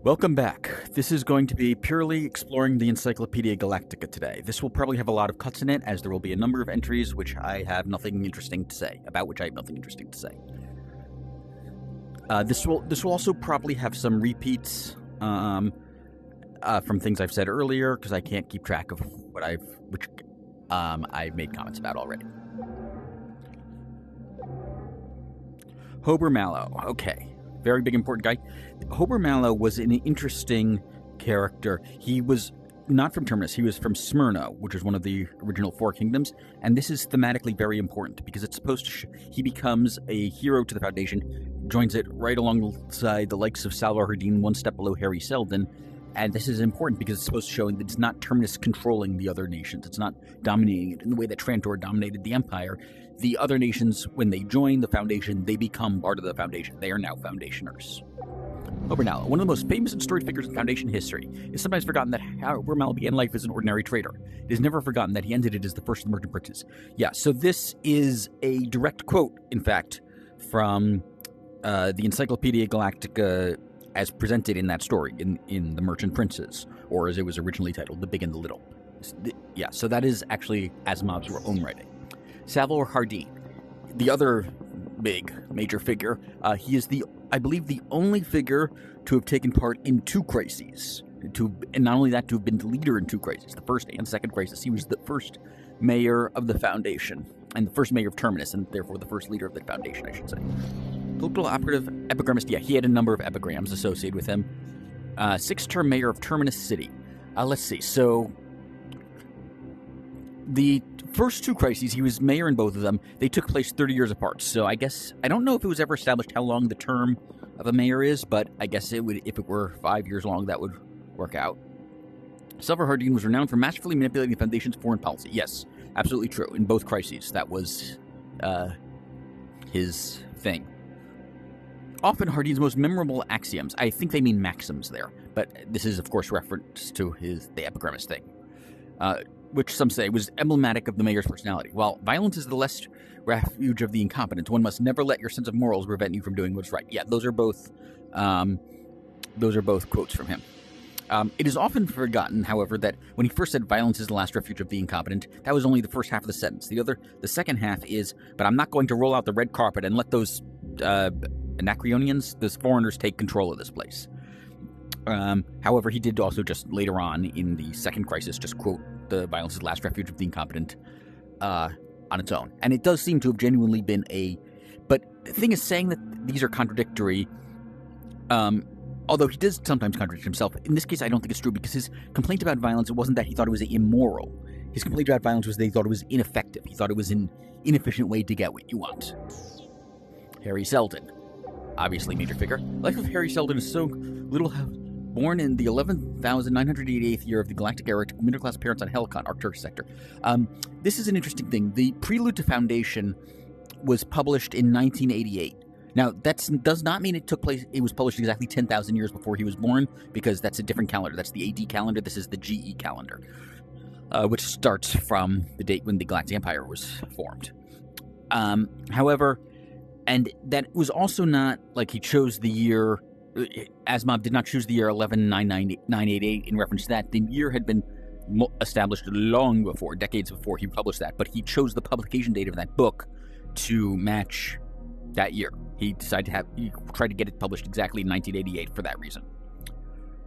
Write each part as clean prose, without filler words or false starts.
Welcome back. This is going to be purely exploring the Encyclopedia Galactica today. This will probably have a lot of cuts in it, as there will be a number of entries which I have nothing interesting to say, about which I have nothing interesting to say. This will also probably have some repeats from things I've said earlier, because I can't keep track of what I've made comments about already. Hober Mallow. Okay. Very big, important guy. Hober Mallow was an interesting character. He was not from Terminus. He was from Smyrna, which is one of the original four kingdoms. And this is thematically very important because it's supposed to he becomes a hero to the Foundation, joins it right alongside the likes of Salvor Hardin, one step below Harry Seldon. And this is important because it's supposed to show that it's not Terminus controlling the other nations. It's not dominating it in the way that Trantor dominated the Empire. The other nations, when they join the Foundation, they become part of the Foundation. They are now Foundationers. Hober Mallow, one of the most famous and storied figures in Foundation history, is sometimes forgotten that Hober Mallow began life as an ordinary trader. It is never forgotten that he ended it as the first of the merchant princes. Yeah, so this is a direct quote, in fact, from the Encyclopedia Galactica as presented in that story, in The Merchant Princes, or as it was originally titled, The Big and the Little. Yeah, so that is actually Asimov's own writing. Salvor Hardin, the other big major figure, he is I believe the only figure to have taken part in two crises, and not only that, to have been the leader in two crises, the first and second crisis. He was the first mayor of the Foundation, and the first mayor of Terminus, and therefore the first leader of the Foundation, I should say. Political operative, epigrammist, yeah, he had a number of epigrams associated with him. Six-term mayor of Terminus City. Let's see, so the first two crises, he was mayor in both of them. They took place 30 years apart, so I guess, I don't know if it was ever established how long the term of a mayor is, but I guess it would, if it were 5 years long, that would work out. Salvor Hardin was renowned for masterfully manipulating the Foundation's foreign policy. Yes, absolutely true. In both crises, that was his thing. Often Hardin's most memorable axioms, I think they mean maxims there, but this is, of course, reference to the epigrammist thing, which some say was emblematic of the mayor's personality. While violence is the last refuge of the incompetent, one must never let your sense of morals prevent you from doing what's right. Yeah, those are both quotes from him. It is often forgotten, however, that when he first said violence is the last refuge of the incompetent, that was only the first half of the sentence. The second half is, but I'm not going to roll out the red carpet and let those Anacreonians, those foreigners, take control of this place. However, he did also just later on in the second crisis just quote the violence is the last refuge of the incompetent on its own. And it does seem to have genuinely been but the thing is, saying that these are contradictory, although he does sometimes contradict himself, in this case I don't think it's true, because his complaint about violence, it wasn't that he thought it was immoral. His complaint about violence was that he thought it was ineffective. He thought it was an inefficient way to get what you want. Harry Seldon, obviously major figure. Life of Harry Seldon is so little. Born in the 11,988th year of the Galactic era to middle-class parents on Helicon, Arcturus sector. This is an interesting thing. The Prelude to Foundation was published in 1988. Now, that does not mean it was published exactly 10,000 years before he was born, because that's a different calendar. That's the AD calendar. This is the GE calendar, which starts from the date when the Galactic Empire was formed. However, and that was also not like he chose the year. Asimov did not choose the year 11,988 in reference to that. The year had been established long before, decades before he published that, but he chose the publication date of that book to match that year. He tried to get it published exactly in 1988 for that reason.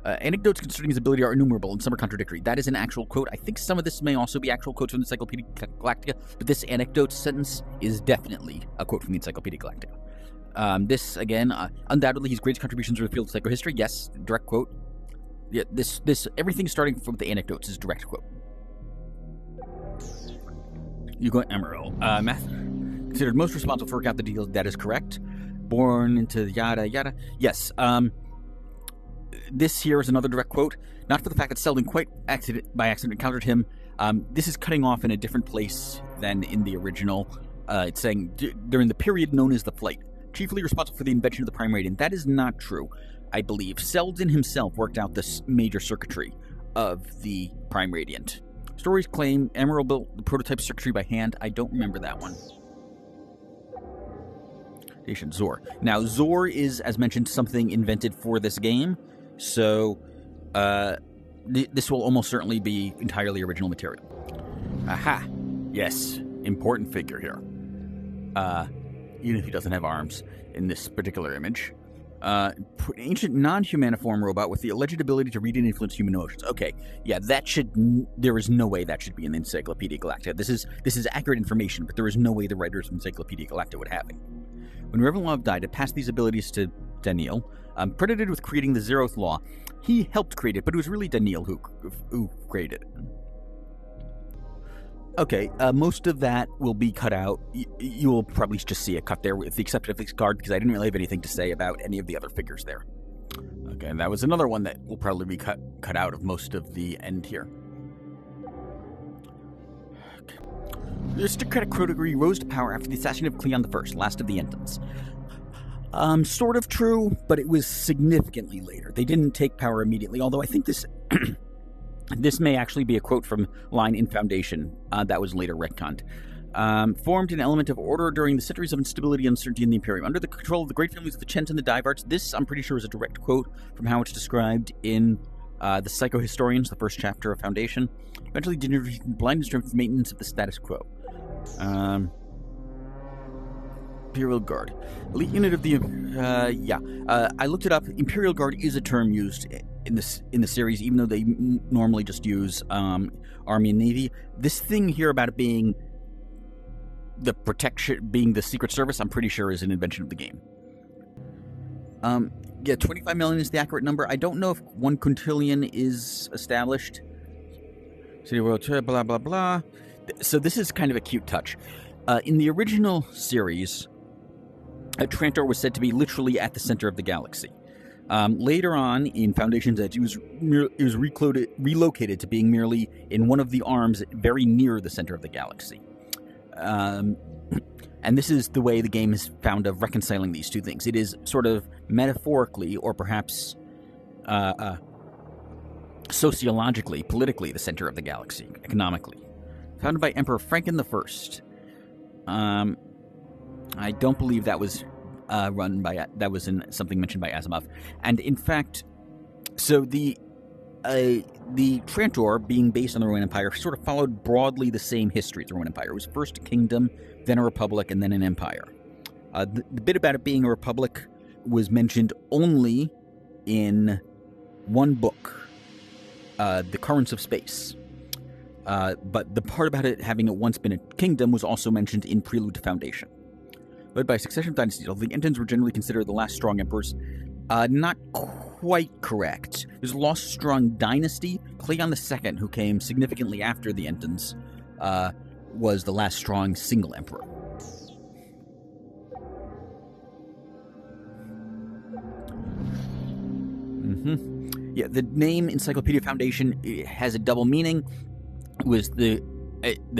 Anecdotes concerning his ability are innumerable, and some are contradictory. That is an actual quote. I think some of this may also be actual quotes from the Encyclopedia Galactica, but this anecdote sentence is definitely a quote from the Encyclopedia Galactica. This, again, undoubtedly his greatest contributions are the field of psychohistory. Yes, direct quote. Yeah, everything starting from the anecdotes is direct quote. Hugo Emerald. Math considered most responsible for working out the deal. That is correct. Born into yada yada. Yes. This here is another direct quote. Not for the fact that Seldon by accident encountered him. This is cutting off in a different place than in the original. It's saying during the period known as the Flight, chiefly responsible for the invention of the Prime Radiant. That is not true, I believe. Seldon himself worked out this major circuitry of the Prime Radiant. Stories claim Emerald built the prototype circuitry by hand. I don't remember that one. Zor. Now, Zor is, as mentioned, something invented for this game. So this will almost certainly be entirely original material. Aha! Yes, important figure here. Even if he doesn't have arms in this particular image. Ancient non-humaniform robot with the alleged ability to read and influence human emotions. Okay, yeah, there is no way that should be in the Encyclopedia Galactica. This is accurate information, but there is no way the writers of Encyclopedia Galactica would have it. When Revanlov died, it passed these abilities to Daniil, credited with creating the Zeroth Law. He helped create it, but it was really Daniil who created it. Okay, most of that will be cut out. You will probably just see it cut there, with the exception of this card, because I didn't really have anything to say about any of the other figures there. Okay, and that was another one that will probably be cut out of most of the end here. Okay. The aristocratic Crodegree rose to power after the assassination of Cleon I, last of the Entons. Sort of true, but it was significantly later. They didn't take power immediately, although I think this... This may actually be a quote from line in Foundation that was later retconned. Formed an element of order during the centuries of instability and uncertainty in the Imperium. Under the control of the great families of the Chent and the Divarts, this, I'm pretty sure, is a direct quote from how it's described in the Psychohistorians, the first chapter of Foundation. Eventually generating blind strength for maintenance of the status quo. Imperial Guard. Elite unit of the... I looked it up. Imperial Guard is a term used in the series, even though they normally just use Army and Navy. This thing here about it being the protection, being the Secret Service, I'm pretty sure is an invention of the game. 25 million is the accurate number. I don't know if 1 quintillion is established. City World, blah, blah, blah. So this is kind of a cute touch. In the original series, Trantor was said to be literally at the center of the galaxy. Later on, in Foundation's Edge, it was relocated to being merely in one of the arms very near the center of the galaxy. And this is the way the game has found of reconciling these two things. It is sort of metaphorically, or perhaps sociologically, politically, the center of the galaxy, economically. Founded by Emperor Franken I. I don't believe that was something mentioned by Asimov. And in fact, so the Trantor, being based on the Roman Empire, sort of followed broadly the same history as the Roman Empire. It was first a kingdom, then a republic, and then an empire. The bit about it being a republic was mentioned only in one book, The Currents of Space. But the part about it having at once been a kingdom was also mentioned in Prelude to Foundation. Led by a succession of dynasties, although the Entons were generally considered the last strong emperors. Not quite correct. There's a lost strong dynasty. Cleon II, who came significantly after the Entons, was the last strong single emperor. Yeah, the name Encyclopedia Foundation has a double meaning. It was the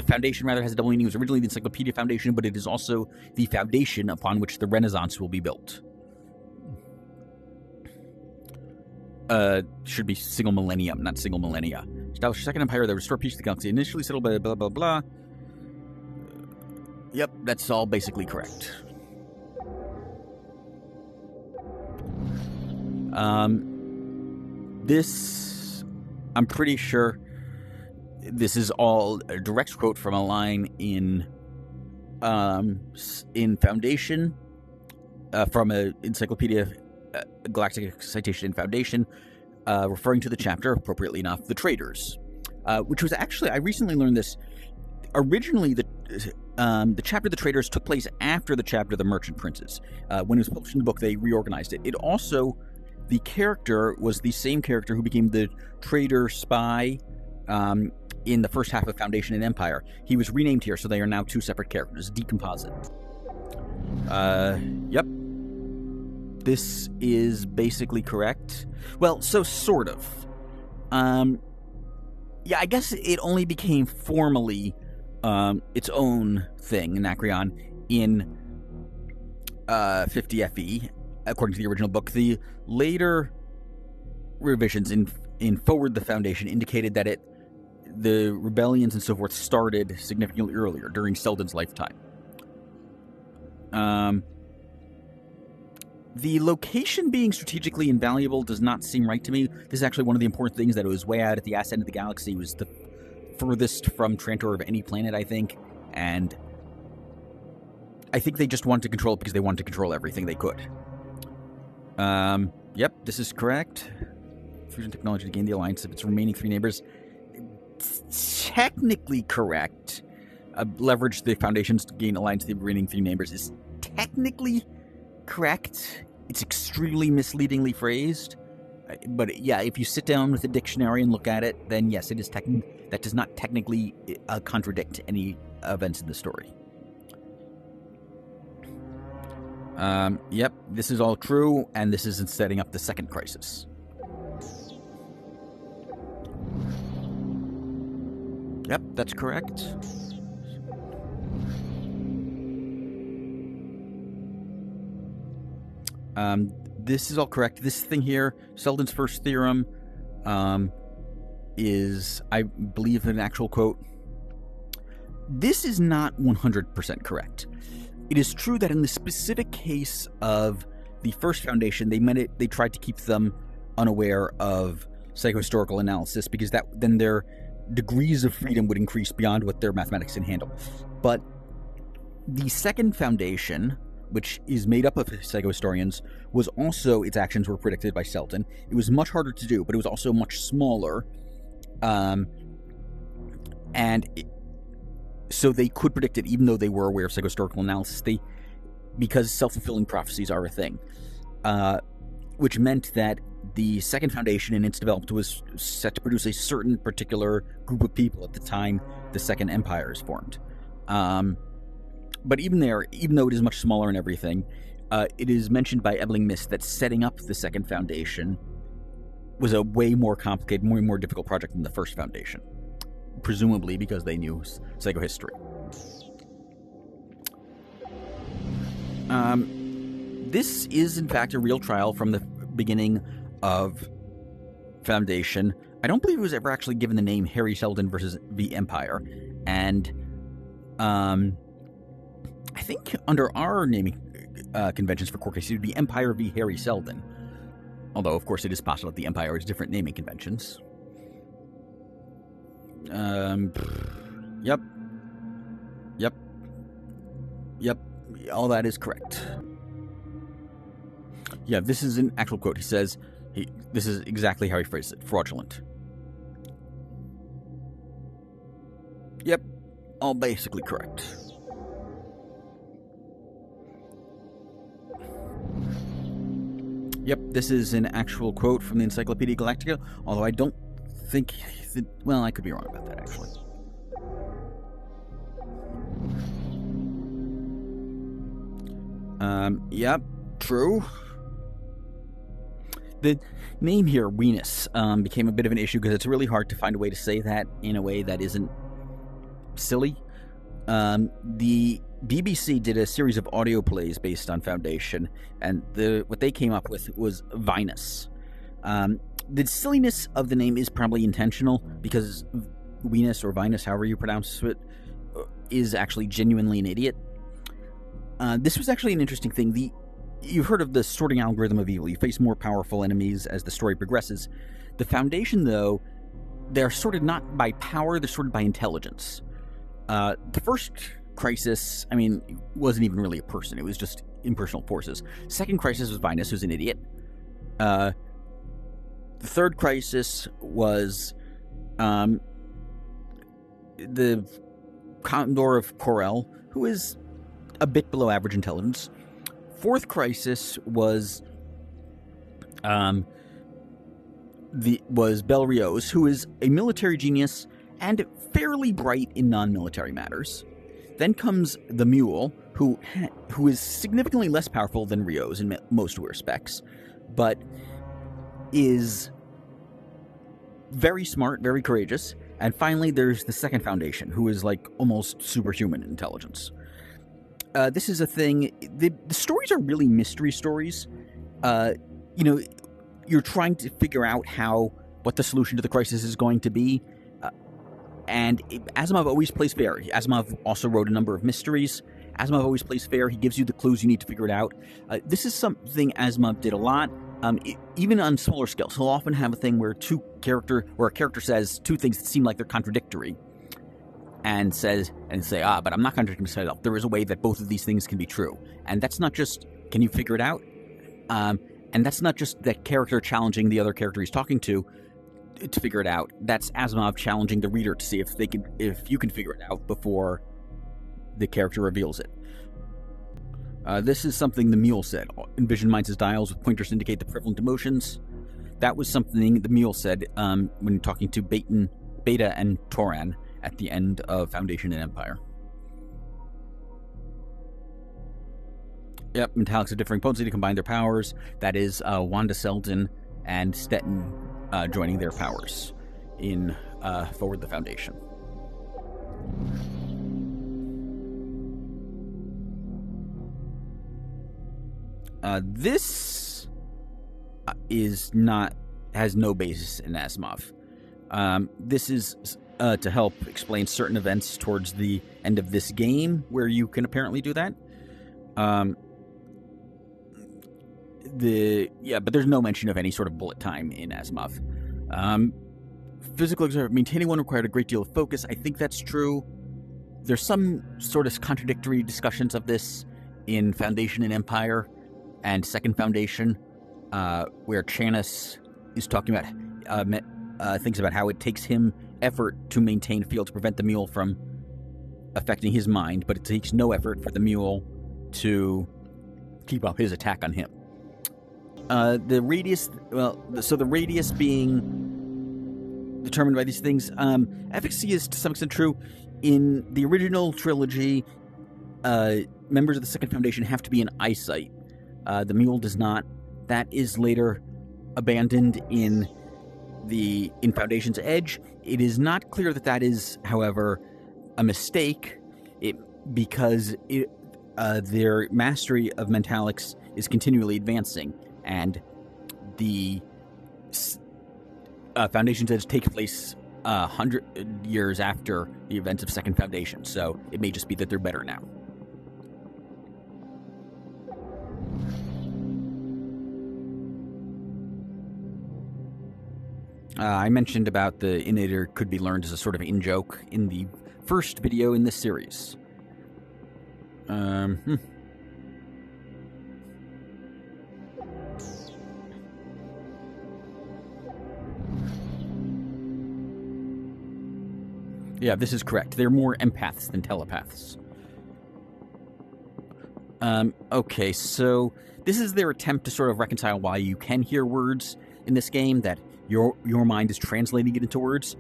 Foundation, rather, has a double meaning. It was originally the Encyclopedia Foundation, but it is also the foundation upon which the Renaissance will be built. Should be single millennium, not single millennia. Established a second empire that restored peace to the galaxy. Initially settled by blah, blah, blah. Yep, that's all basically correct. This, I'm pretty sure... This is all a direct quote from a line in Foundation, from an Encyclopedia Galactica citation in Foundation, referring to the chapter, appropriately enough, The Traders, which was actually, I recently learned this, originally the chapter The Traders took place after the chapter The Merchant Princes. When it was published in the book, they reorganized it. It also, the character was the same character who became the trader spy, in the first half of Foundation and Empire. He was renamed here, so they are now two separate characters, decomposite. Yep. This is basically correct. Well, so sort of. Yeah, I guess it only became formally its own thing, Anacreon, in 50 FE, according to the original book. The later revisions in Forward the Foundation indicated that the rebellions and so forth started significantly earlier, during Selden's lifetime. The location being strategically invaluable does not seem right to me. This is actually one of the important things, that it was way out at the ass end of the galaxy. It was the furthest from Trantor of any planet, I think. And I think they just wanted to control it because they wanted to control everything they could. Yep, this is correct. Fusion technology to gain the alliance of its remaining 3 neighbors. It's technically correct. Leverage the foundations to gain alliance of the remaining 3 neighbors is technically correct. It's extremely misleadingly phrased. But yeah, if you sit down with a dictionary and look at it, then yes, it is that does not technically contradict any events in the story. Yep, this is all true, and this is in setting up the second crisis. Yep, that's correct. This is all correct. This thing here, Selden's first theorem, is, I believe, an actual quote. This is not 100% correct. It is true that in the specific case of the first foundation, they tried to keep them unaware of psychohistorical analysis, because then their degrees of freedom would increase beyond what their mathematics can handle. But the second foundation, which is made up of psychohistorians, was also, its actions were predicted by Selden. It was much harder to do, but it was also much smaller. So they could predict it, even though they were aware of psychohistorical analysis. Because self-fulfilling prophecies are a thing, which meant that the second foundation in its development was set to produce a certain particular group of people at the time the Second Empire is formed. But even though it is much smaller and everything, it is mentioned by Ebbling Mist that setting up the second foundation was a way more complicated, more difficult project than the first foundation. Presumably because they knew psychohistory. This is, in fact, a real trial from the beginning of Foundation. I don't believe it was ever actually given the name Harry Selden versus the Empire. And I think under our naming conventions for court cases, it would be Empire v. Harry Selden. Although, of course, it is possible that the Empire has different naming conventions. Yep. All that is correct. Yeah, this is an actual quote. He says, this is exactly how he phrased it. Fraudulent. Yep. All basically correct. Yep, this is an actual quote from the Encyclopedia Galactica, although I don't think that, well, I could be wrong about that, actually. Yep, true. The name here, Venus, became a bit of an issue because it's really hard to find a way to say that in a way that isn't silly. The BBC did a series of audio plays based on Foundation, and what they came up with was Venus. The silliness of the name is probably intentional, because Venus, or Venus, however you pronounce it, is actually genuinely an idiot. This was actually an interesting thing. You've heard of the sorting algorithm of evil. You face more powerful enemies as the story progresses. The Foundation, though, they're sorted not by power, they're sorted by intelligence. The first crisis, wasn't even really a person. It was just impersonal forces. Second crisis was Venus, who's an idiot. The third crisis was the Condor of Corel, who is a bit below average intelligence. Fourth crisis was Belriose, who is a military genius and fairly bright in non-military matters. Then comes the Mule, who is significantly less powerful than Rios in most respects, but is very smart, very courageous. And finally, there's the second Foundation, who is like almost superhuman intelligence. This is a thing. The stories are really mystery stories. You're trying to figure out what the solution to the crisis is going to be. And Asimov always plays fair. Asimov also wrote a number of mysteries, Asimov always plays fair. He gives you the clues you need to figure it out. This is something Asimov did a lot, even on smaller scales. He'll often have a thing where a character says two things that seem like they're contradictory, and say, but I'm not contradicting myself. There is a way that both of these things can be true, and that's not just can you figure it out, and that's not just that character challenging the other character he's talking to figure it out. That's Asimov challenging the reader to see if you can figure it out before the character reveals it. This is something the mule said. Envision minds as dials with pointers to indicate the prevalent emotions. That was something the mule said when talking to Beta and Toran at the end of Foundation and Empire. Yep, Metallics have differing potency to combine their powers. That is Wanda Selden and Stettin joining their powers in Forward the Foundation. This has no basis in Asimov. This is to help explain certain events towards the end of this game, where you can apparently do that. But there's no mention of any sort of bullet time in Asimov. Physical exertion, maintaining one required a great deal of focus. I think that's true. There's some sort of contradictory discussions of this in Foundation and Empire and Second Foundation, where Channis is talking about things about how it takes him effort to maintain a field to prevent the mule from affecting his mind, but it takes no effort for the mule to keep up his attack on him. The radius being determined by these things, efficacy is to some extent true. In the original trilogy, members of the Second Foundation have to be in eyesight. The mule does not. That is later abandoned in Foundation's Edge. It is not clear that is, however, a mistake, because their mastery of mentalics is continually advancing, and the Foundation's Edge takes place 100 years after the events of Second Foundation, so it may just be that they're better now. I mentioned about the Innator could be learned as a sort of in-joke in the first video in this series. Yeah, this is correct. They're more empaths than telepaths. Okay, so this is their attempt to sort of reconcile why you can hear words in this game, that your mind is translating it into words,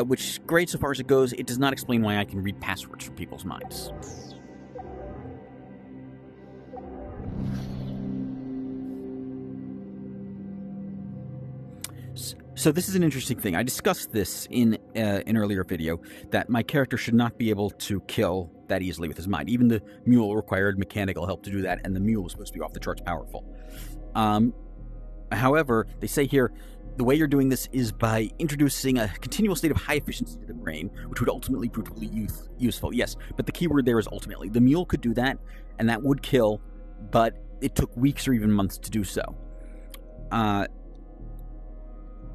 which is great so far as it goes. It does not explain why I can read passwords from people's minds. So this is an interesting thing. I discussed this in an earlier video, that my character should not be able to kill that easily with his mind. Even the mule required mechanical help to do that, and the mule was supposed to be off the charts powerful. However, they say here, the way you're doing this is by introducing a continual state of high efficiency to the brain, which would ultimately prove to be useful. Yes, but the key word there is ultimately. The mule could do that, and that would kill, but it took weeks or even months to do so.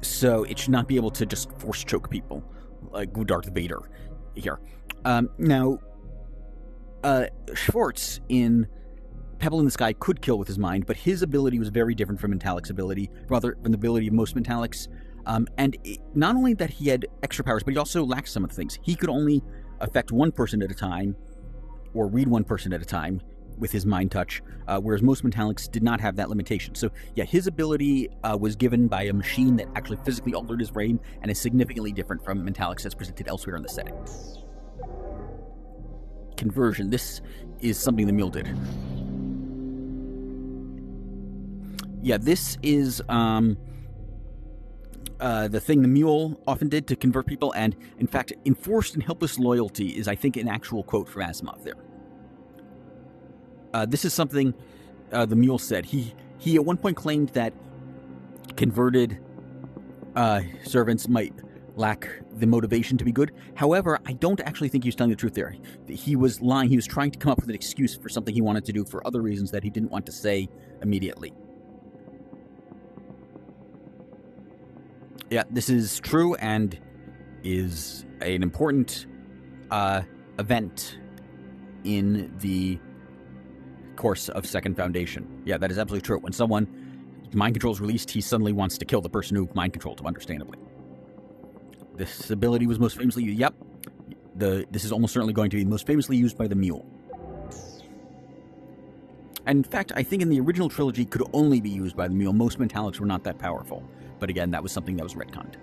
So it should not be able to just force choke people like Darth Vader here. Now, Schwartz in Pebble in the Sky could kill with his mind, but his ability was very different from Metallic's ability, rather than the ability of most Metallics. Not only that he had extra powers, but he also lacked some of the things. He could only affect one person at a time, or read one person at a time with his mind touch, whereas most Metallics did not have that limitation. So yeah, his ability was given by a machine that actually physically altered his brain, and is significantly different from Metallics as presented elsewhere in the setting. Conversion. This is something the mule did. Yeah, this is the thing the mule often did to convert people, and in fact, enforced and helpless loyalty is, I think, an actual quote from Asimov there. This is something the mule said. He at one point claimed that converted servants might lack the motivation to be good. However, I don't actually think he was telling the truth there. He was lying. He was trying to come up with an excuse for something he wanted to do for other reasons that he didn't want to say immediately. Yeah, this is true and is an important event in the course of Second Foundation. Yeah, that is absolutely true. When someone mind control is released, he suddenly wants to kill the person who mind controlled him, understandably. This ability was most famously, this is almost certainly going to be most famously used by the mule. And in fact, I think in the original trilogy could only be used by the mule. Most metallics were not that powerful. But again, that was something that was retconned.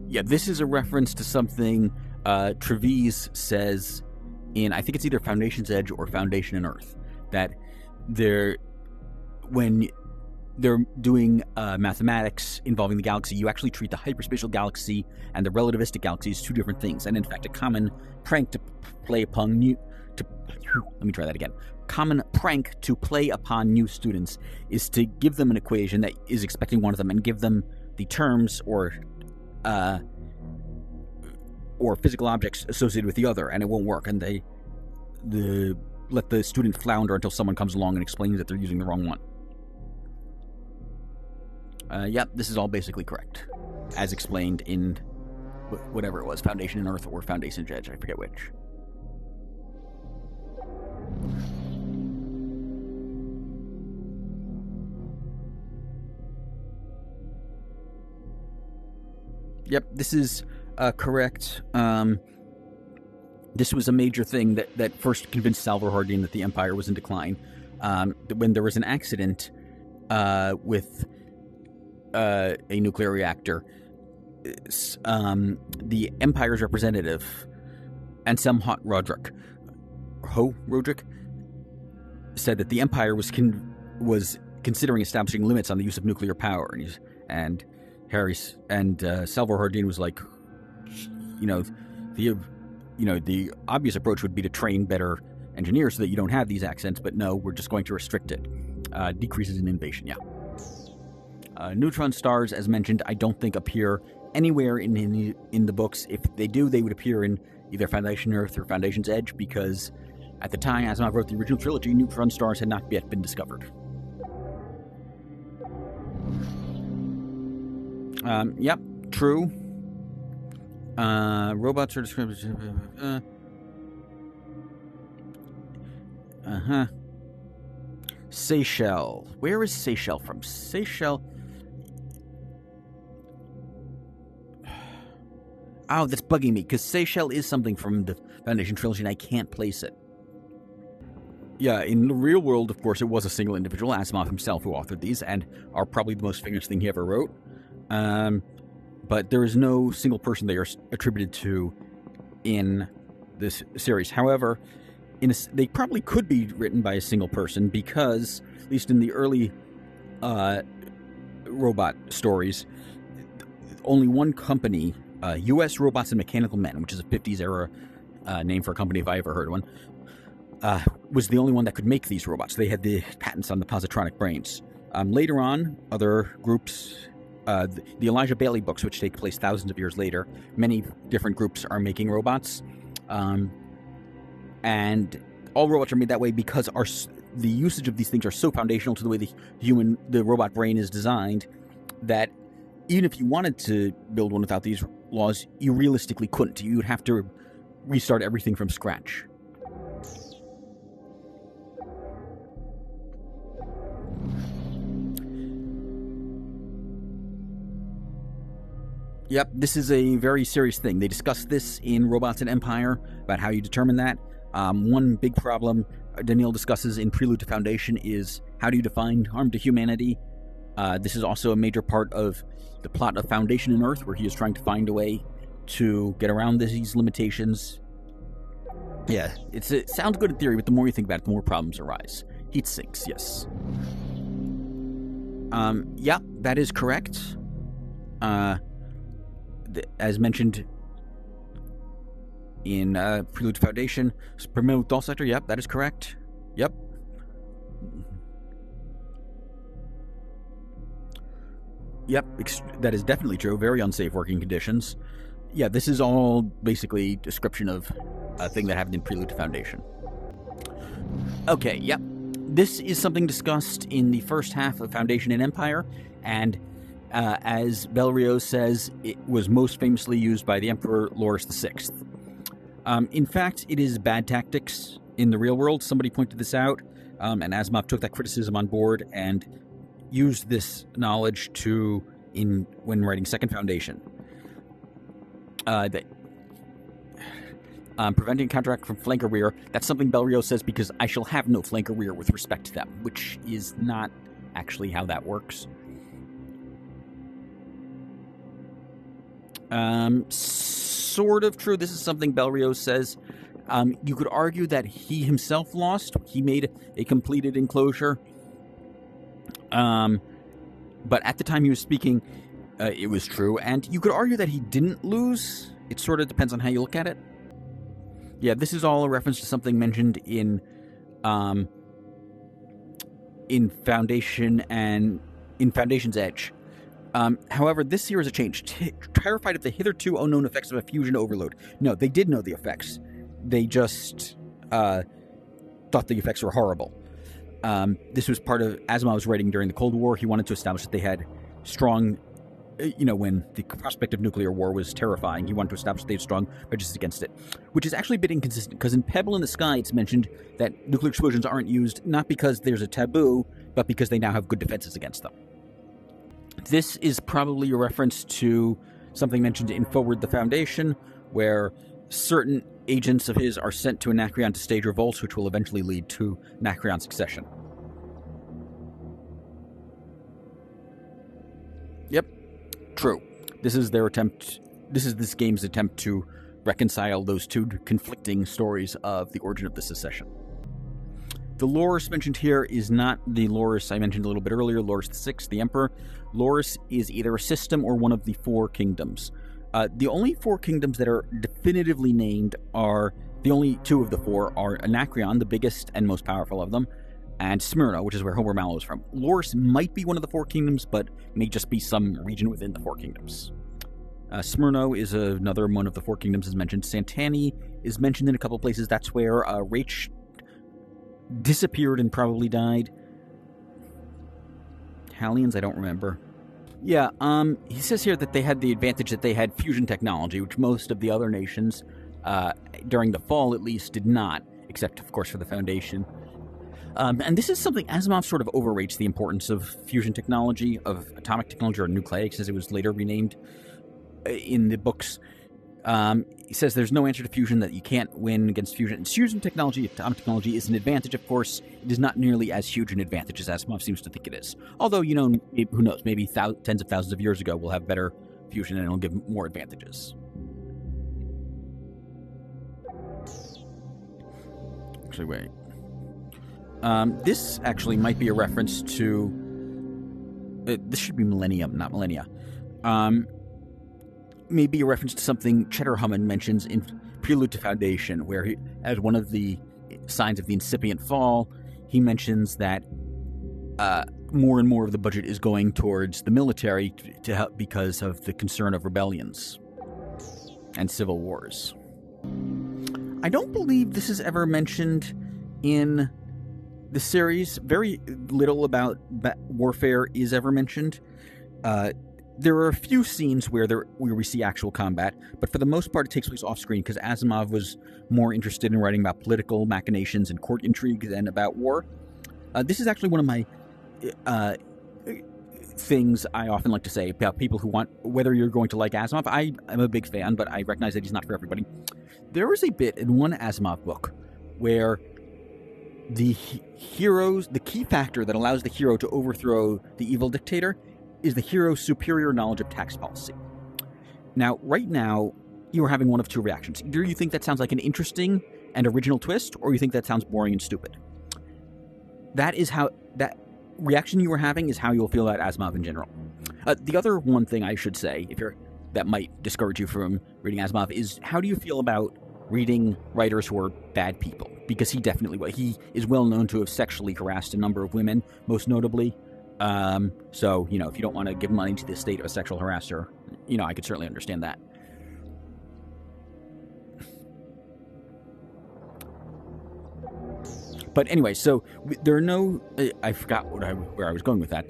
Yeah, this is a reference to something Treves says in, I think it's either Foundation's Edge or Foundation and Earth, that when they're doing mathematics involving the galaxy, you actually treat the hyperspatial galaxy and the relativistic galaxy as two different things. And in fact, a common prank to play upon common prank to play upon new students is to give them an equation that is expecting one of them and give them the terms or physical objects associated with the other, and it won't work. And they let the student flounder until someone comes along and explains that they're using the wrong one. Yep, this is all basically correct, as explained in whatever it was, Foundation and Earth or Foundation's Edge, I forget which. Yep, this is correct. This was a major thing that first convinced Salvor Hardin that the Empire was in decline. When there was an accident with a nuclear reactor, the Empire's representative, Anselm Roderick, said that the Empire was considering establishing limits on the use of nuclear power, and Salvor Hardin was like, the obvious approach would be to train better engineers so that you don't have these accidents, but no, we're just going to restrict it. Decreases in innovation, yeah. Neutron stars, as mentioned, I don't think appear anywhere in the books. If they do, they would appear in either Foundation Earth or Foundation's Edge, because at the time Asimov wrote the original trilogy, neutron stars had not yet been discovered. Yep, true. Robots are described. Seychelles. Where is Seychelles from? Seychelles. Oh, that's bugging me, because Seychelles is something from the Foundation trilogy, and I can't place it. Yeah, in the real world, of course, it was a single individual, Asimov himself, who authored these, and are probably the most famous thing he ever wrote. But there is no single person they are attributed to in this series. However, they probably could be written by a single person, because, at least in the early robot stories, only one company, U.S. Robots and Mechanical Men, which is a 50s era name for a company if I ever heard one, was the only one that could make these robots. They had the patents on the positronic brains. Later on, other groups, the Elijah Bailey books, which take place thousands of years later, many different groups are making robots. And all robots are made that way because the usage of these things are so foundational to the way the robot brain is designed, that even if you wanted to build one without these laws, you realistically couldn't. You would have to restart everything from scratch. Yep, this is a very serious thing. They discuss this in Robots and Empire, about how you determine that. One big problem Daniil discusses in Prelude to Foundation is, how do you define harm to humanity? This is also a major part of the plot of Foundation and Earth, where he is trying to find a way to get around these limitations. Yeah, it sounds good in theory, but the more you think about it, the more problems arise. Heat sinks, yes. Yeah, that is correct. As mentioned in Prelude to Foundation, Experimental Doll Sector, yep, that is correct. Yep. Yep, that is definitely true. Very unsafe working conditions. Yeah, this is all basically description of a thing that happened in Prelude to Foundation. Okay, yep. This is something discussed in the first half of Foundation and Empire, and as Belriose says, it was most famously used by the Emperor Loris VI. In fact, it is bad tactics in the real world. Somebody pointed this out, and Asimov took that criticism on board and used this knowledge when writing Second Foundation. Preventing counterattack from flank or rear. That's something Belriose says because I shall have no flank or rear with respect to them, which is not actually how that works. Sort of true. This is something Belriose says. You could argue that he himself lost. He made a completed enclosure. But at the time he was speaking, it was true. And you could argue that he didn't lose. It sort of depends on how you look at it. Yeah, this is all a reference to something mentioned in Foundation and in Foundation's Edge. However, this here is a change. Terrified of the hitherto unknown effects of a fusion overload. No, they did know the effects. They just thought the effects were horrible. This was part of Asimov's writing during the Cold War. He wanted to establish that they had strong, when the prospect of nuclear war was terrifying, he wanted to establish that they had strong prejudices against it, which is actually a bit inconsistent, because in Pebble in the Sky, it's mentioned that nuclear explosions aren't used, not because there's a taboo, but because they now have good defenses against them. This is probably a reference to something mentioned in Forward the Foundation, where certain agents of his are sent to Anacreon to stage revolts, which will eventually lead to Anacreon's succession. Yep, true. This is this game's attempt to reconcile those two conflicting stories of the origin of the secession. The Loris mentioned here is not the Loris I mentioned a little bit earlier, Loris VI, the Emperor. Loris is either a system or one of the four kingdoms. The only four kingdoms that are definitively named the only two of the four are Anacreon, the biggest and most powerful of them, and Smyrna, which is where Homer Mallow is from. Loris might be one of the four kingdoms, but may just be some region within the four kingdoms. Smyrna is another one of the four kingdoms as mentioned. Santani is mentioned in a couple places. That's where Rach disappeared and probably died. Hallians, I don't remember. Yeah, he says here that they had the advantage that they had fusion technology, which most of the other nations, during the fall at least, did not, except, of course, for the Foundation. And this is something Asimov sort of overrates the importance of fusion technology, of atomic technology, or nucleics, as it was later renamed in the books. He says there's no answer to fusion, that you can't win against fusion. And fusion technology, atomic technology, is an advantage, of course. It is not nearly as huge an advantage as Asimov seems to think it is. Although, who knows, maybe tens of thousands of years ago we'll have better fusion and it'll give more advantages. Actually, wait. This actually might be a reference to... this should be millennium, not millennia. Maybe a reference to something Cheddar Hammond mentions in Prelude to Foundation, where he, as one of the signs of the incipient fall, he mentions that more and more of the budget is going towards the military to help because of the concern of rebellions and civil wars. I don't believe this is ever mentioned in the series. Very little about warfare is ever mentioned. There are a few scenes where we see actual combat, but for the most part it takes place off-screen because Asimov was more interested in writing about political machinations and court intrigue than about war. This is actually one of my things I often like to say about people who want, whether you're going to like Asimov. I'm a big fan, but I recognize that he's not for everybody. There is a bit in one Asimov book where the key factor that allows the hero to overthrow the evil dictator is the hero's superior knowledge of tax policy. Now, right now, you are having one of two reactions. Either you think that sounds like an interesting and original twist, or you think that sounds boring and stupid. That reaction you are having is how you'll feel about Asimov in general. The other one thing I should say, that might discourage you from reading Asimov, is how do you feel about reading writers who are bad people? Because he definitely was. He is well known to have sexually harassed a number of women, most notably So, if you don't want to give money to the estate of a sexual harasser, I could certainly understand that. But anyway, so there are no... I forgot where I was going with that.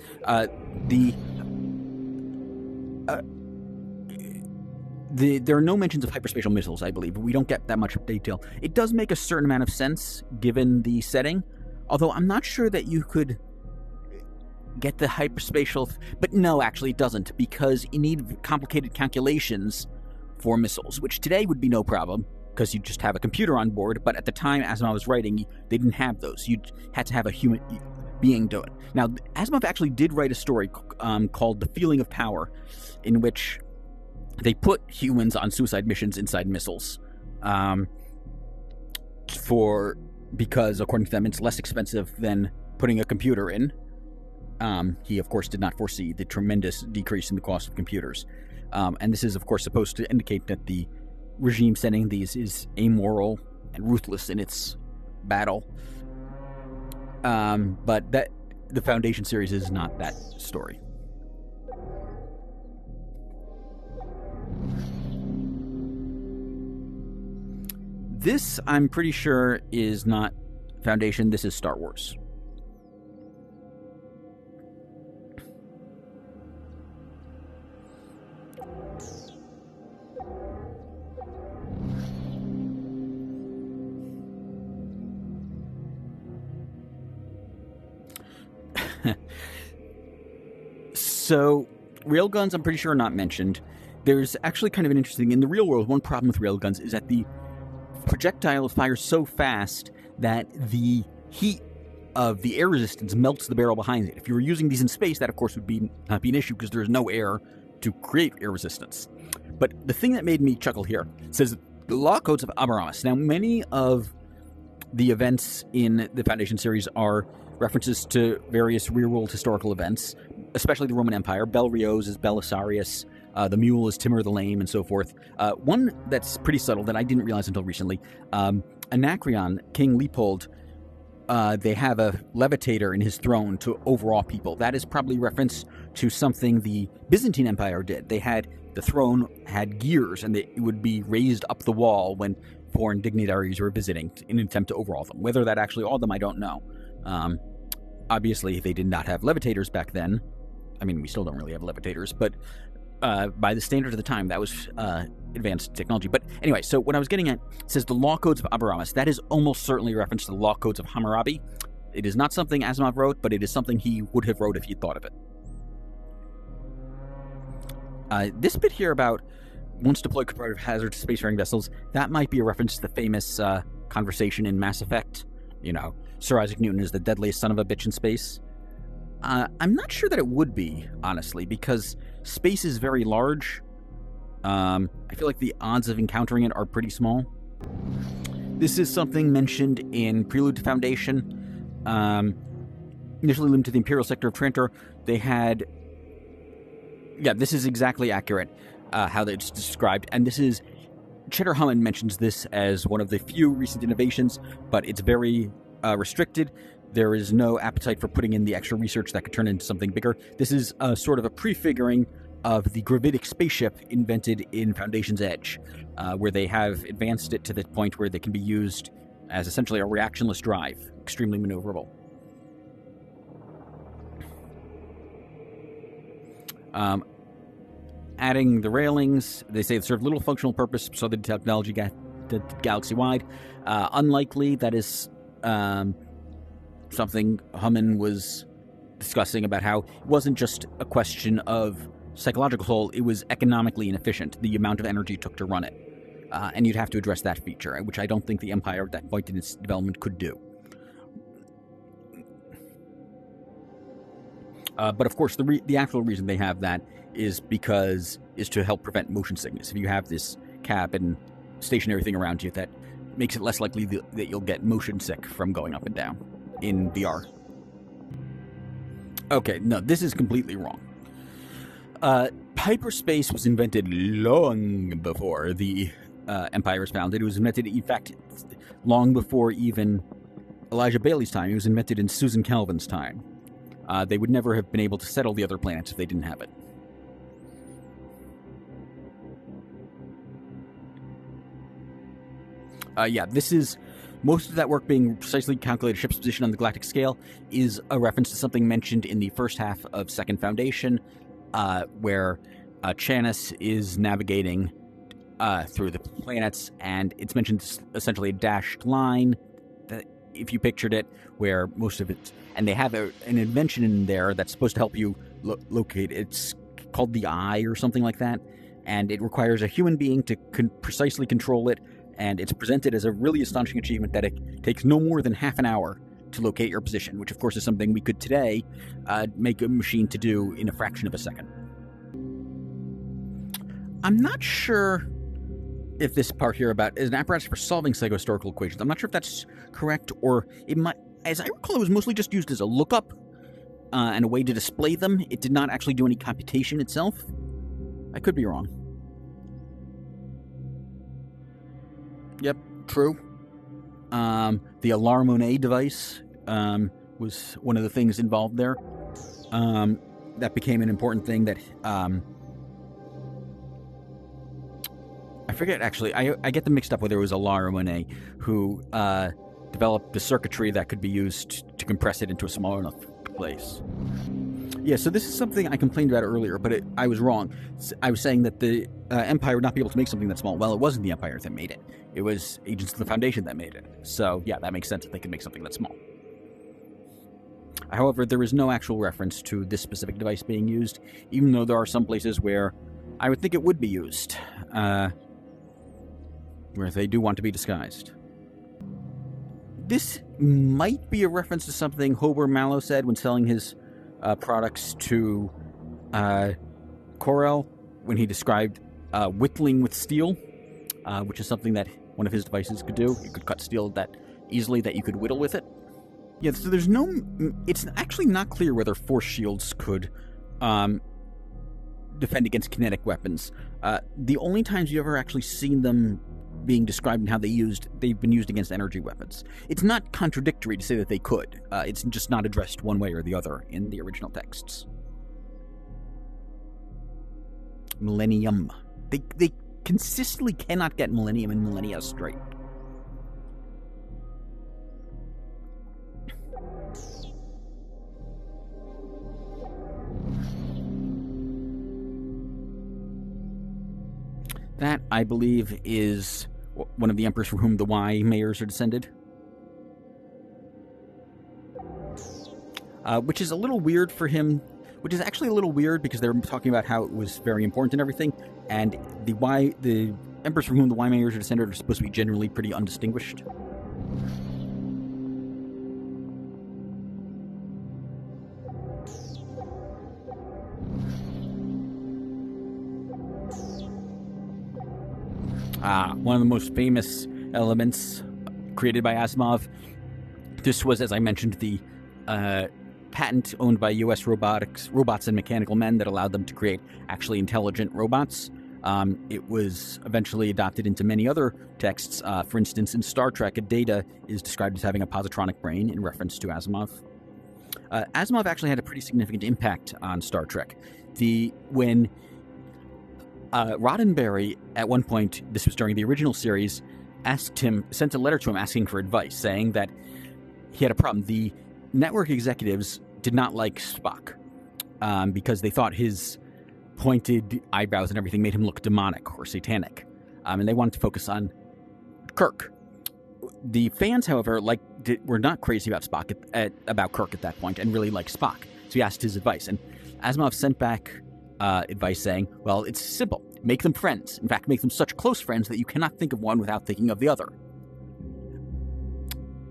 There are no mentions of hyperspatial missiles, I believe. We don't get that much detail. It does make a certain amount of sense, given the setting, although I'm not sure that you could get the hyperspatial... But no, actually it doesn't, because you need complicated calculations for missiles, which today would be no problem, because you just have a computer on board, but at the time Asimov was writing, they didn't have those. You had to have a human being do it. Now, Asimov actually did write a story called The Feeling of Power, in which they put humans on suicide missions inside missiles, because, according to them, it's less expensive than putting a computer in. He, of course, did not foresee the tremendous decrease in the cost of computers. And this is, of course, supposed to indicate that the regime sending these is amoral and ruthless in its battle. But the Foundation series is not that story. This, I'm pretty sure, is not Foundation. This is Star Wars. So, railguns, I'm pretty sure, are not mentioned. There's actually kind of an interesting... In the real world, one problem with railguns is that the projectile fires so fast that the heat of the air resistance melts the barrel behind it. If you were using these in space, that, of course, would not be an issue, because there's no air to create air resistance. But the thing that made me chuckle here says the law codes of Abaramis. Now, many of the events in the Foundation series are references to various real-world historical events, especially the Roman Empire. Bel Riose is Belisarius, the mule is Timur the Lame, and so forth. One that's pretty subtle that I didn't realize until recently, Anacreon, King Leopold, they have a levitator in his throne to overawe people. That is probably reference to something the Byzantine Empire did. The throne had gears, and it would be raised up the wall when foreign dignitaries were visiting in an attempt to overawe them. Whether that actually awed them, I don't know. Obviously, they did not have levitators back then. I mean, we still don't really have levitators, but by the standards of the time, that was advanced technology. But anyway, so what I was getting at says the law codes of Abaramis. That is almost certainly a reference to the law codes of Hammurabi. It is not something Asimov wrote, but it is something he would have wrote if he had thought of it. This bit here about once deployed comparative hazard to spacefaring vessels, that might be a reference to the famous conversation in Mass Effect. Sir Isaac Newton is the deadliest son of a bitch in space. I'm not sure that it would be, honestly, because space is very large. I feel like the odds of encountering it are pretty small. This is something mentioned in Prelude to Foundation. Initially limited to the Imperial sector of Trantor, they had... Yeah, this is exactly accurate, how it's described. And this is... Cheddar Hammond mentions this as one of the few recent innovations, but it's very restricted. There is no appetite for putting in the extra research that could turn into something bigger. This is sort of a prefiguring of the gravitic spaceship invented in Foundation's Edge, where they have advanced it to the point where they can be used as essentially a reactionless drive, extremely maneuverable. Adding the railings, they say they serve little functional purpose, so the technology got galaxy-wide. Unlikely, that is something Hammond was discussing about how it wasn't just a question of psychological toll, it was economically inefficient, the amount of energy it took to run it. And you'd have to address that feature, which I don't think the Empire at that point in its development could do. But of course, the actual reason they have that is to help prevent motion sickness. If you have this cap and stationary thing around you, that makes it less likely that you'll get motion sick from going up and down in VR. Okay, no, this is completely wrong. Hyperspace was invented long before the Empire was founded. It was invented, in fact, long before even Elijah Bailey's time. It was invented in Susan Calvin's time. They would never have been able to settle the other planets if they didn't have it. This is most of that work being precisely calculated ship's position on the galactic scale is a reference to something mentioned in the first half of Second Foundation, where Channis is navigating through the planets, and it's mentioned essentially a dashed line, that, if you pictured it, where most of it, and they have an invention in there that's supposed to help you locate. It's called the Eye or something like that, and it requires a human being to precisely control it. And it's presented as a really astonishing achievement that it takes no more than half an hour to locate your position, which of course is something we could today make a machine to do in a fraction of a second. I'm not sure if this part here about is an apparatus for solving psychohistorical equations. I'm not sure if that's correct, or it might, as I recall, it was mostly just used as a lookup and a way to display them. It did not actually do any computation itself. I could be wrong. Yep, true. The Alarmone device was one of the things involved there. That became an important thing that... I forget, actually. I get them mixed up whether it was Alarmone who developed the circuitry that could be used to compress it into a small enough place. Yeah, so this is something I complained about earlier, but I was wrong. I was saying that the Empire would not be able to make something that small. Well, it wasn't the Empire that made it. It was agents of the Foundation that made it. So, yeah, that makes sense that they could make something that small. However, there is no actual reference to this specific device being used, even though there are some places where I would think it would be used, where they do want to be disguised. This might be a reference to something Hober Mallow said when selling his products to Corel, when he described whittling with steel, which is something that one of his devices could do. You could cut steel that easily that you could whittle with it. Yeah, so there's no... It's actually not clear whether force shields could defend against kinetic weapons. The only times you've ever actually seen them being described and how they've been used against energy weapons. It's not contradictory to say that they could. It's just not addressed one way or the other in the original texts. Millennium. They consistently cannot get millennium and millennia straight. That, I believe, is one of the emperors from whom the Y mayors are descended. Which is a little weird for him. Which is actually a little weird because they're talking about how it was very important and everything. And the emperors from whom the Y mayors are descended are supposed to be generally pretty undistinguished. One of the most famous elements created by Asimov. This was, as I mentioned, the patent owned by U.S. Robots and Mechanical Men that allowed them to create actually intelligent robots. It was eventually adopted into many other texts. For instance, in Star Trek, a Data is described as having a positronic brain in reference to Asimov. Asimov actually had a pretty significant impact on Star Trek. When Roddenberry, at one point, this was during the original series, sent a letter to him asking for advice, saying that he had a problem. The network executives did not like Spock because they thought his pointed eyebrows and everything made him look demonic or satanic, and they wanted to focus on Kirk. The fans, however, were not crazy about about Kirk at that point and really liked Spock, so he asked his advice, and Asimov sent back advice saying, well, it's simple. Make them friends. In fact, make them such close friends that you cannot think of one without thinking of the other.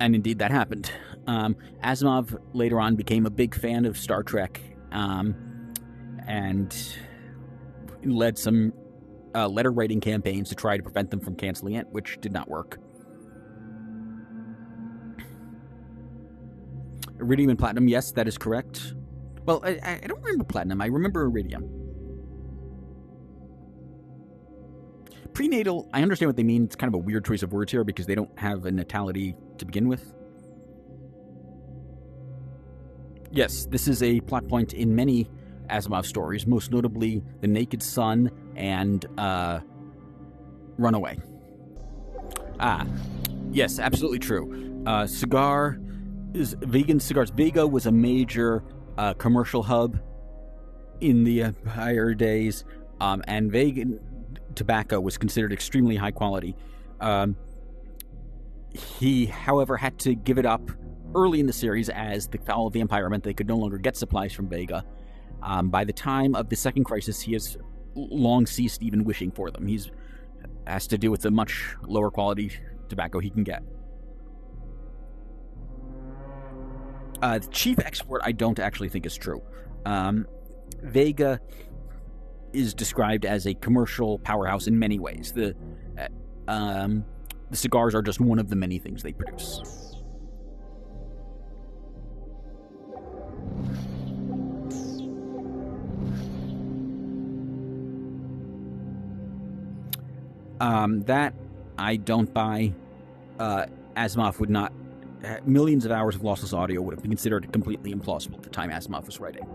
And indeed, that happened. Asimov later on became a big fan of Star Trek and led some letter-writing campaigns to try to prevent them from canceling it, which did not work. Iridium and platinum, yes, that is correct. Well, I don't remember platinum. I remember iridium. Prenatal, I understand what they mean. It's kind of a weird choice of words here because they don't have a natality to begin with. Yes, this is a plot point in many Asimov stories, most notably The Naked Sun and Runaway. Yes, absolutely true. Cigar is vegan cigars. Vega was a major commercial hub in the Empire days, and vegan tobacco was considered extremely high quality. He, however, had to give it up early in the series as the fall of the Empire meant they could no longer get supplies from Vega. By the time of the Second Crisis, he has long ceased even wishing for them. He's has to do with the much lower quality tobacco he can get. The chief export I don't actually think is true. Vega is described as a commercial powerhouse in many ways. The cigars are just one of the many things they produce. That I don't buy. Asimov would not... millions of hours of lossless audio would have been considered completely implausible at the time Asimov was writing.